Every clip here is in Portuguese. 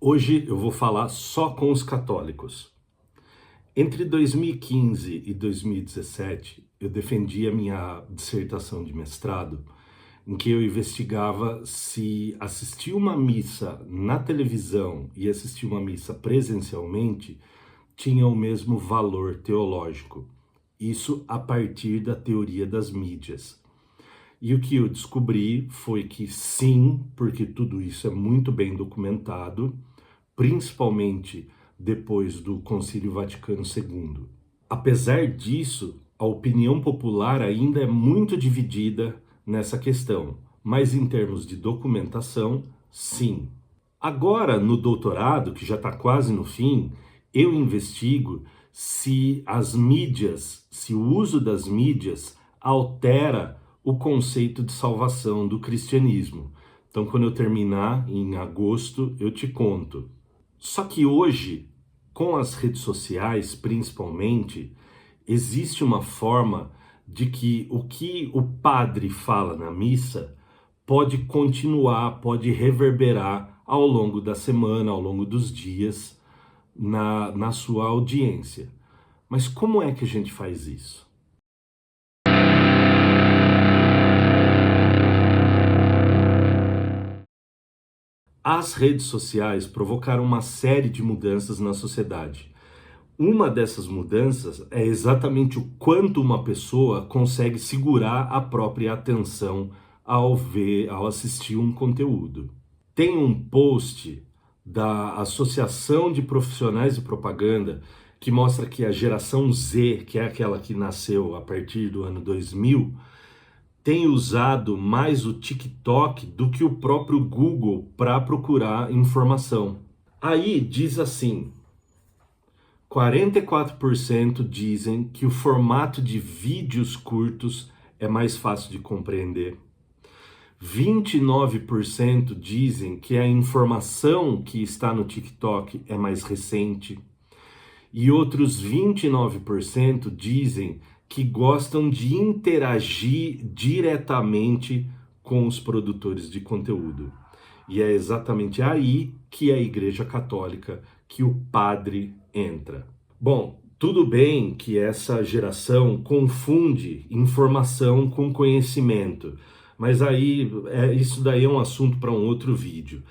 Hoje eu vou falar só com os católicos. Entre 2015 e 2017, eu defendi a minha dissertação de mestrado, em que eu investigava se assistir uma missa na televisão e assistir uma missa presencialmente tinha o mesmo valor teológico. Isso a partir da teoria das mídias. E o que eu descobri foi que sim, porque tudo isso é muito bem documentado, principalmente depois do Concílio Vaticano II. Apesar disso, a opinião popular ainda é muito dividida nessa questão, mas em termos de documentação, sim. Agora, no doutorado, que já está quase no fim, eu investigo se as mídias, se o uso das mídias altera o conceito de salvação do cristianismo. Então, quando eu terminar, em agosto, eu te conto. Só que hoje, com as redes sociais principalmente, existe uma forma de que o padre fala na missa pode continuar, pode reverberar ao longo da semana, ao longo dos dias, na sua audiência. Mas como é que a gente faz isso? As redes sociais provocaram uma série de mudanças na sociedade. Uma dessas mudanças é exatamente o quanto uma pessoa consegue segurar a própria atenção ao assistir um conteúdo. Tem um post da Associação de Profissionais de Propaganda que mostra que a geração Z, que é aquela que nasceu a partir do ano 2000, tem usado mais o TikTok do que o próprio Google para procurar informação. Aí diz assim: 44% dizem que o formato de vídeos curtos é mais fácil de compreender. 29% dizem que a informação que está no TikTok é mais recente. E outros 29% dizem que gostam de interagir diretamente com os produtores de conteúdo. E é exatamente aí que a Igreja Católica, que o padre entra. Bom, tudo bem que essa geração confunde informação com conhecimento, mas aí isso daí é um assunto para um outro vídeo.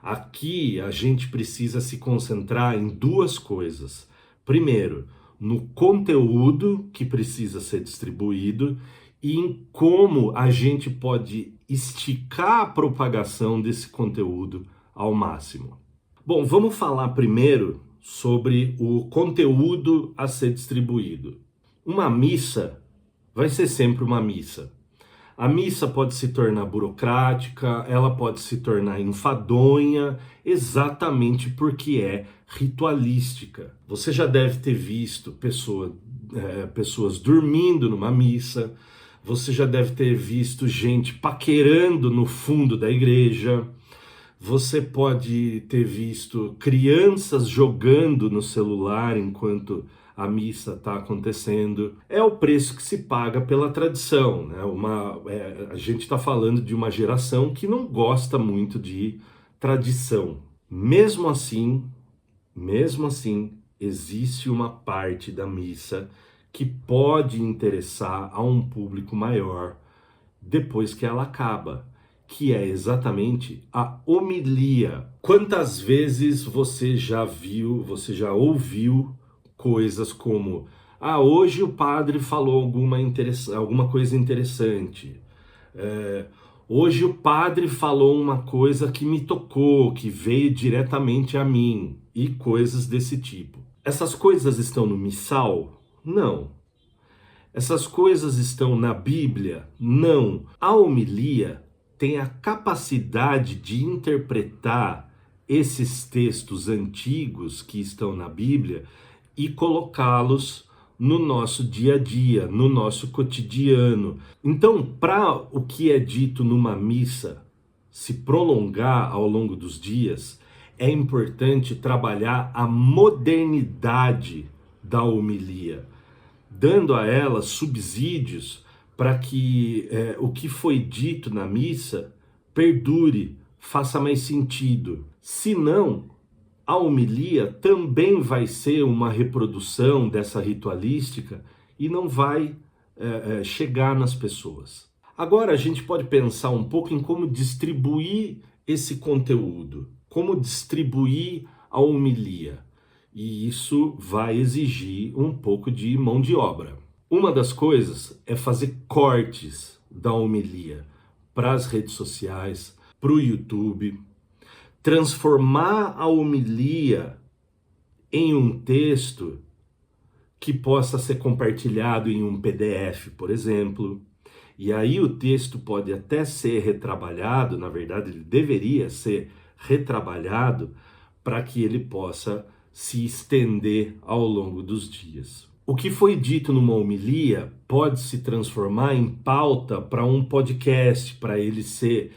Aqui a gente precisa se concentrar em duas coisas. Primeiro, no conteúdo que precisa ser distribuído e em como a gente pode esticar a propagação desse conteúdo ao máximo. Bom, vamos falar primeiro sobre o conteúdo a ser distribuído. Uma missa vai ser sempre uma missa. A missa pode se tornar burocrática, ela pode se tornar enfadonha, exatamente porque é ritualística. Você já deve ter visto pessoas dormindo numa missa, você já deve ter visto gente paquerando no fundo da igreja, você pode ter visto crianças jogando no celular enquanto a missa está acontecendo. É o preço que se paga pela tradição, né? A gente está falando de uma geração que não gosta muito de tradição. Mesmo assim, existe uma parte da missa que pode interessar a um público maior depois que ela acaba, que é exatamente a homilia. Quantas vezes você já viu, você já ouviu coisas como: hoje o padre falou alguma coisa interessante. Hoje o padre falou uma coisa que me tocou, que veio diretamente a mim, e coisas desse tipo. Essas coisas estão no missal? Não. Essas coisas estão na Bíblia? Não. A homilia tem a capacidade de interpretar esses textos antigos que estão na Bíblia e colocá-los no nosso dia a dia, no nosso cotidiano. Então, para o que é dito numa missa se prolongar ao longo dos dias, é importante trabalhar a modernidade da homilia, dando a ela subsídios para que o que foi dito na missa perdure, faça mais sentido. Se não, a homilia também vai ser uma reprodução dessa ritualística e não vai chegar nas pessoas. Agora a gente pode pensar um pouco em como distribuir esse conteúdo, como distribuir a homilia. E isso vai exigir um pouco de mão de obra. Uma das coisas é fazer cortes da homilia para as redes sociais, para o YouTube, transformar a homilia em um texto que possa ser compartilhado em um PDF, por exemplo. E aí o texto pode até ser retrabalhado, na verdade ele deveria ser retrabalhado para que ele possa se estender ao longo dos dias. O que foi dito numa homilia pode se transformar em pauta para um podcast, para ele ser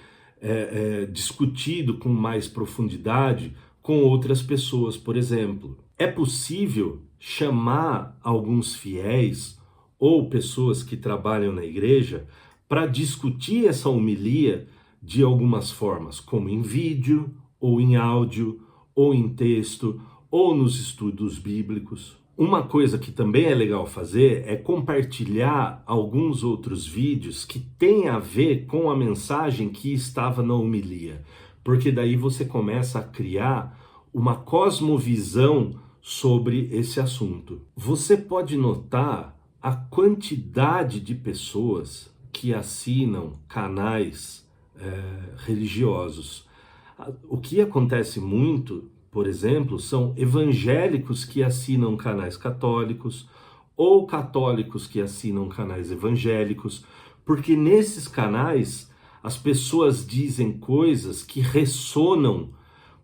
discutido com mais profundidade com outras pessoas, por exemplo. É possível chamar alguns fiéis ou pessoas que trabalham na igreja para discutir essa homilia de algumas formas, como em vídeo, ou em áudio, ou em texto, ou nos estudos bíblicos. Uma coisa que também é legal fazer é compartilhar alguns outros vídeos que têm a ver com a mensagem que estava na homilia, porque daí você começa a criar uma cosmovisão sobre esse assunto. Você pode notar a quantidade de pessoas que assinam canais religiosos. O que acontece muito, por exemplo, são evangélicos que assinam canais católicos ou católicos que assinam canais evangélicos, porque nesses canais as pessoas dizem coisas que ressonam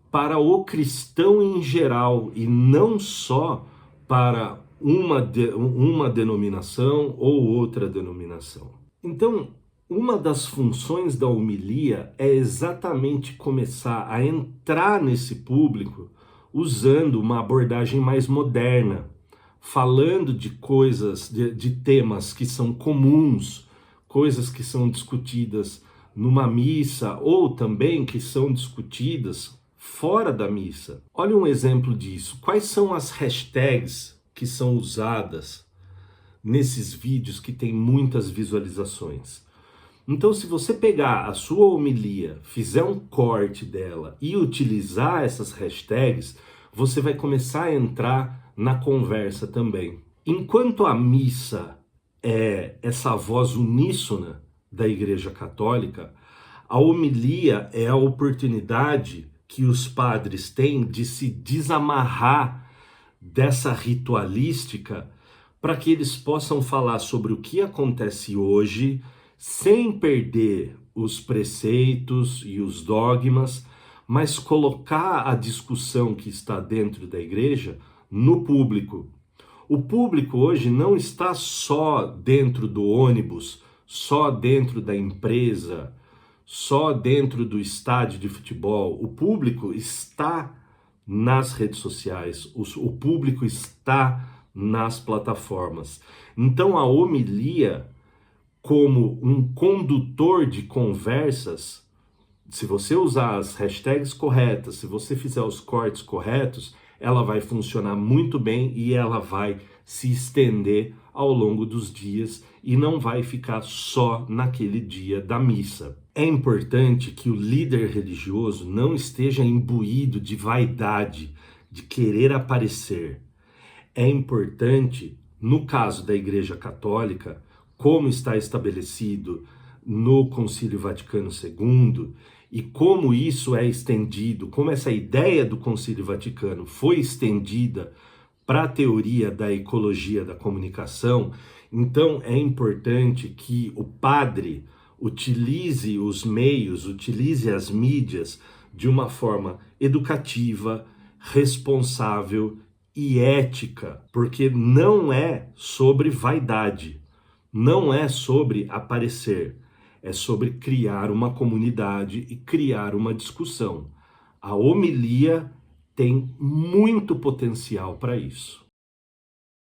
para o cristão em geral e não só para uma denominação ou outra denominação. Então, uma das funções da homilia é exatamente começar a entrar nesse público usando uma abordagem mais moderna, falando de coisas, de temas que são comuns, coisas que são discutidas numa missa ou também que são discutidas fora da missa. Olha um exemplo disso. Quais são as hashtags que são usadas nesses vídeos que têm muitas visualizações? Então, se você pegar a sua homilia, fizer um corte dela e utilizar essas hashtags, você vai começar a entrar na conversa também. Enquanto a missa é essa voz uníssona da Igreja Católica, a homilia é a oportunidade que os padres têm de se desamarrar dessa ritualística para que eles possam falar sobre o que acontece hoje, sem perder os preceitos e os dogmas, mas colocar a discussão que está dentro da igreja no público. O público hoje não está só dentro do ônibus, só dentro da empresa, só dentro do estádio de futebol. O público está nas redes sociais, o público está nas plataformas. Então a homilia, como um condutor de conversas, se você usar as hashtags corretas, se você fizer os cortes corretos, ela vai funcionar muito bem e ela vai se estender ao longo dos dias e não vai ficar só naquele dia da missa. É importante que o líder religioso não esteja imbuído de vaidade, de querer aparecer. É importante, no caso da Igreja Católica, como está estabelecido no Concílio Vaticano II, e como isso é estendido, como essa ideia do Concílio Vaticano foi estendida para a teoria da ecologia da comunicação, então é importante que o padre utilize os meios, utilize as mídias de uma forma educativa, responsável e ética, porque não é sobre vaidade, não é sobre aparecer, é sobre criar uma comunidade e criar uma discussão. A homilia tem muito potencial para isso.